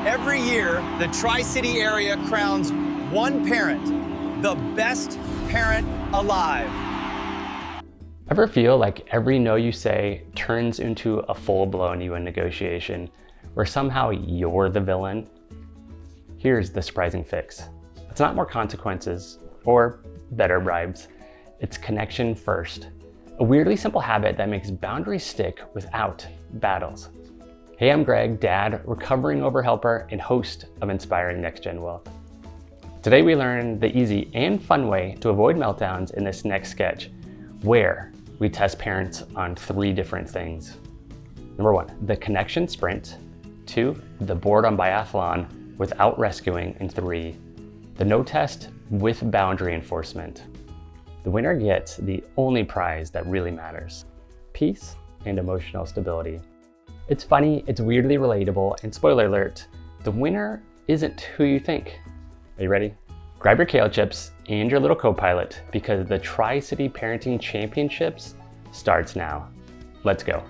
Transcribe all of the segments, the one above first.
Every year, the Tri-City area crowns one parent the best parent alive. Ever feel like every no you say turns into a full-blown UN negotiation where somehow you're the villain? Here's the surprising fix. It's not more consequences or better bribes. It's connection first. A weirdly simple habit that makes boundaries stick without battles. Hey, I'm Greg, dad, recovering overhelper, and host of Inspiring Next Gen Wealth. Today we learn the easy and fun way to avoid meltdowns in this next sketch, where we test parents on 3 different things. Number 1, the connection sprint. 2, the boredom biathlon without rescuing. And 3, the no test with boundary enforcement. The winner gets the only prize that really matters: peace and emotional stability. It's funny, it's weirdly relatable, and spoiler alert, the winner isn't who you think. Are you ready? Grab your kale chips and your little co-pilot, because the Tri-City Parenting Championships starts now. Let's go.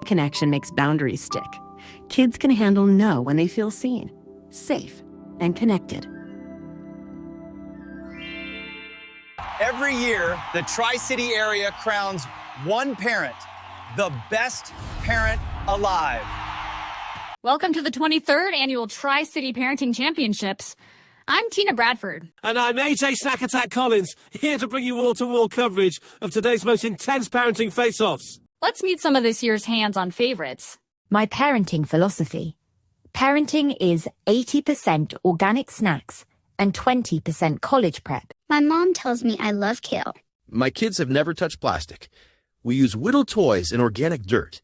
Connection makes boundaries stick. Kids can handle no when they feel seen, safe, and connected. Every year, the Tri-City area crowns one parent the best parent alive. Welcome to the 23rd Annual Tri-City Parenting Championships. I'm Tina Bradford. And I'm AJ Snack Attack Collins, here to bring you wall-to-wall coverage of today's most intense parenting face-offs. Let's meet some of this year's hands-on favorites. My parenting philosophy. Parenting is 80% organic snacks and 20% college prep. My mom tells me I love kale. My kids have never touched plastic. We use whittled toys and organic dirt.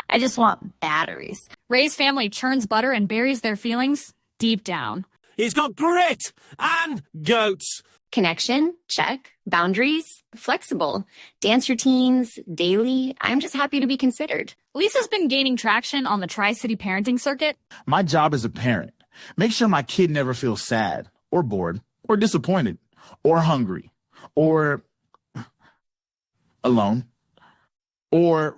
I just want batteries. Ray's family churns butter and buries their feelings deep down. He's got grit and goats. Connection, check. Boundaries, flexible. Dance routines, daily. I'm just happy to be considered. Lisa's been gaining traction on the Tri-City parenting circuit. My job as a parent, make sure my kid never feels sad or bored or disappointed or hungry or alone or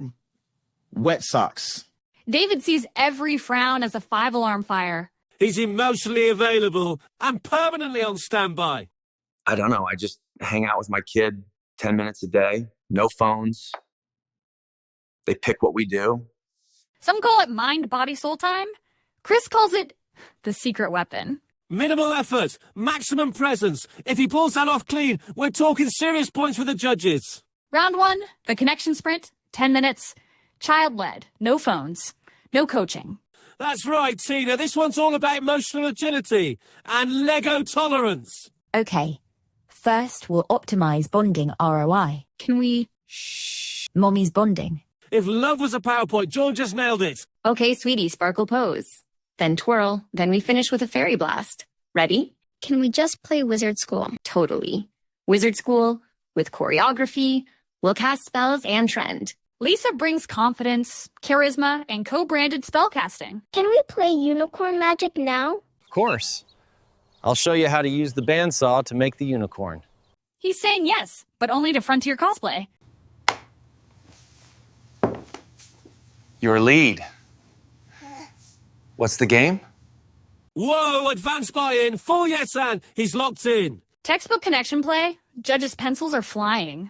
wet socks. David sees every frown as a 5-alarm fire. He's emotionally available and permanently on standby. I don't know. I just hang out with my kid 10 minutes a day. No phones. They pick what we do. Some call it mind, body, soul time. Chris calls it the secret weapon. Minimal effort, maximum presence. If he pulls that off clean, we're talking serious points with the judges. Round 1, the connection sprint, 10 minutes. Child-led, no phones, no coaching. That's right, Tina. This one's all about emotional agility and Lego tolerance. Okay. First, we'll optimize bonding ROI. Can we? Shh. Mommy's bonding. If love was a PowerPoint, John just nailed it. Okay, sweetie, sparkle pose. Then twirl. Then we finish with a fairy blast. Ready? Can we just play Wizard School? Totally. Wizard School with choreography. We'll cast spells and trend. Lisa brings confidence, charisma, and co-branded spellcasting. Can we play unicorn magic now? Of course. I'll show you how to use the bandsaw to make the unicorn. He's saying yes, but only to Frontier Cosplay. Your lead. What's the game? Whoa, advanced buy-in, full yes and he's locked in. Textbook connection play, judges' pencils are flying.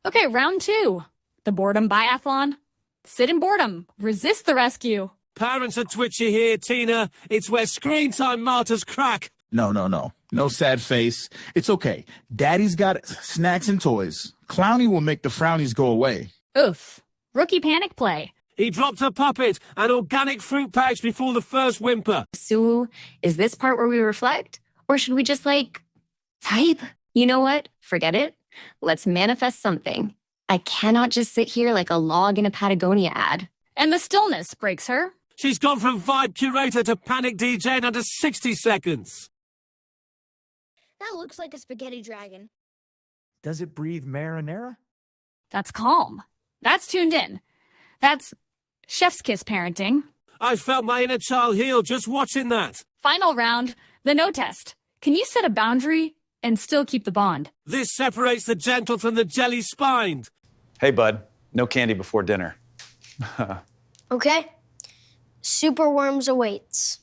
Okay, round 2. The boredom biathlon. Sit in boredom. Resist the rescue. Parents are twitchy here, Tina. It's where screen time martyrs crack. No. No sad face. It's okay. Daddy's got snacks and toys. Clowny will make the frownies go away. Oof. Rookie panic play. He dropped a puppet, an organic fruit pouch before the first whimper. So, is this part where we reflect? Or should we just, type? You know what? Forget it. Let's manifest something. I cannot just sit here like a log in a Patagonia ad. And the stillness breaks her. She's gone from vibe curator to panic DJ in under 60 seconds. That looks like a spaghetti dragon. Does it breathe marinara? That's calm. That's tuned in. That's chef's kiss parenting. I felt my inner child heal just watching that. Final round, the no test. Can you set a boundary and still keep the bond? This separates the gentle from the jelly-spined. Hey, bud. No candy before dinner. Okay. Superworms awaits.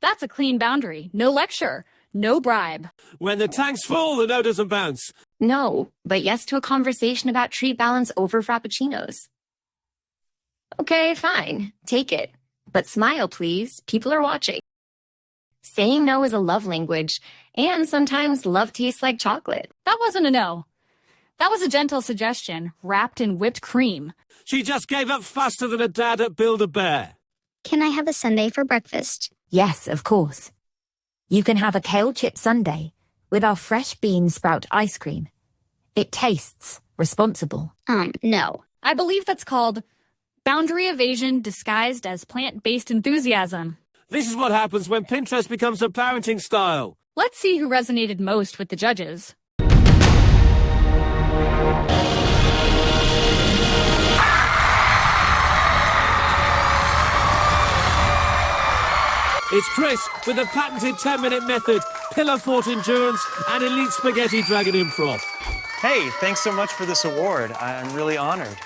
That's a clean boundary. No lecture. No bribe. When the tank's full, the no doesn't bounce. No, but yes to a conversation about treat balance over frappuccinos. Okay, fine. Take it. But smile, please. People are watching. Saying no is a love language, and sometimes love tastes like chocolate. That wasn't a no. That was a gentle suggestion, wrapped in whipped cream. She just gave up faster than a dad at Build-A-Bear. Can I have a sundae for breakfast? Yes, of course. You can have a kale chip sundae with our fresh bean sprout ice cream. It tastes responsible. No. I believe that's called boundary evasion disguised as plant-based enthusiasm. This is what happens when Pinterest becomes a parenting style. Let's see who resonated most with the judges. It's Chris with the patented 10-minute method, pillar fort endurance, and elite spaghetti dragon improv. Hey, thanks so much for this award. I'm really honored.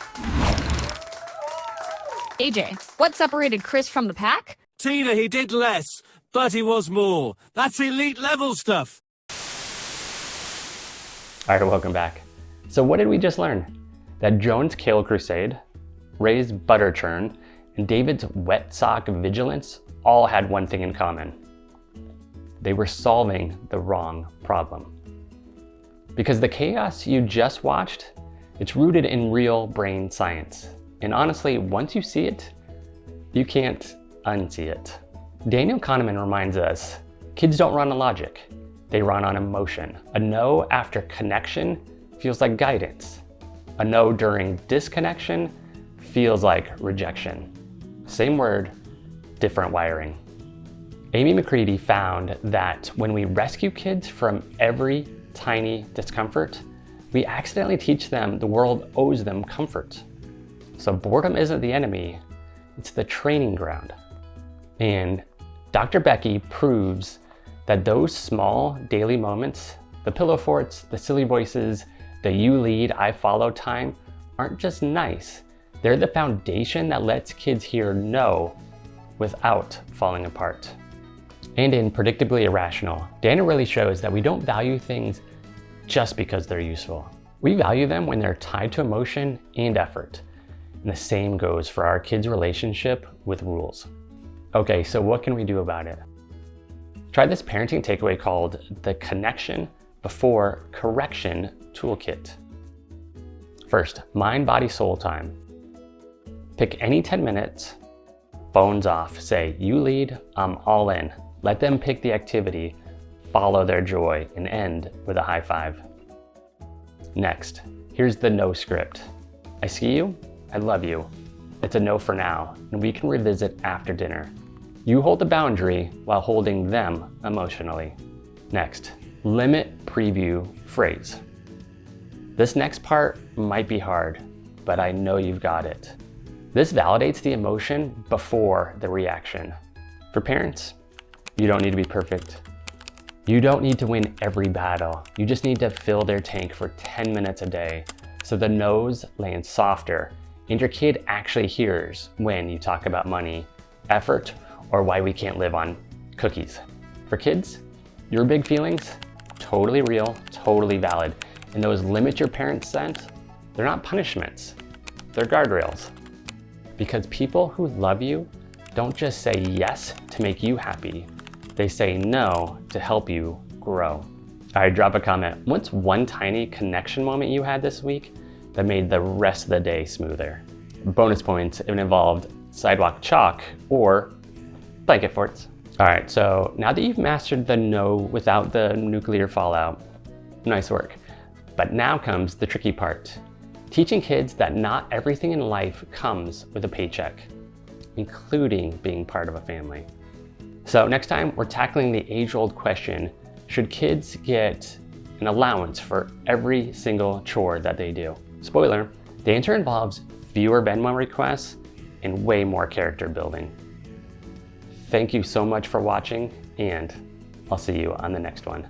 AJ, what separated Chris from the pack? Tina, he did less, but he was more. That's elite level stuff. All right, welcome back. So what did we just learn? That Joan's Kale Crusade, Ray's Butter Churn, and David's Wet Sock Vigilance all had one thing in common. They were solving the wrong problem. Because the chaos you just watched, it's rooted in real brain science. And honestly, once you see it, you can't unsee it. Daniel Kahneman reminds us, kids don't run on logic, they run on emotion. A no after connection feels like guidance. A no during disconnection feels like rejection. Same word, different wiring. Amy McCready found that when we rescue kids from every tiny discomfort, we accidentally teach them the world owes them comfort. So boredom isn't the enemy, it's the training ground. And Dr. Becky proves that those small daily moments, the pillow forts, the silly voices, the you lead, I follow time, aren't just nice. They're the foundation that lets kids hear no without falling apart. And in Predictably Irrational, Dana really shows that we don't value things just because they're useful. We value them when they're tied to emotion and effort. And the same goes for our kids' relationship with rules. Okay, so what can we do about it? Try this parenting takeaway called the Connection Before Correction Toolkit. First, mind, body, soul time. Pick any 10 minutes, phones off, say, you lead, I'm all in. Let them pick the activity, follow their joy, and end with a high five. Next, here's the no script. I see you, I love you. It's a no for now, and we can revisit after dinner. You hold the boundary while holding them emotionally. Next, limit preview phrase. This next part might be hard, but I know you've got it. This validates the emotion before the reaction. For parents, you don't need to be perfect. You don't need to win every battle. You just need to fill their tank for 10 minutes a day so the no's land softer and your kid actually hears when you talk about money, effort, or why we can't live on cookies. For kids, your big feelings, totally real, totally valid. And those limit your parents' sense, they're not punishments, they're guardrails. Because people who love you don't just say yes to make you happy, they say no to help you grow. All right, drop a comment. What's one tiny connection moment you had this week that made the rest of the day smoother? Bonus points if it involved sidewalk chalk or blanket forts. All right, so now that you've mastered the no without the nuclear fallout, nice work. But now comes the tricky part. Teaching kids that not everything in life comes with a paycheck, including being part of a family. So next time we're tackling the age-old question, should kids get an allowance for every single chore that they do? Spoiler, the answer involves fewer Venmo requests and way more character building. Thank you so much for watching, and I'll see you on the next one.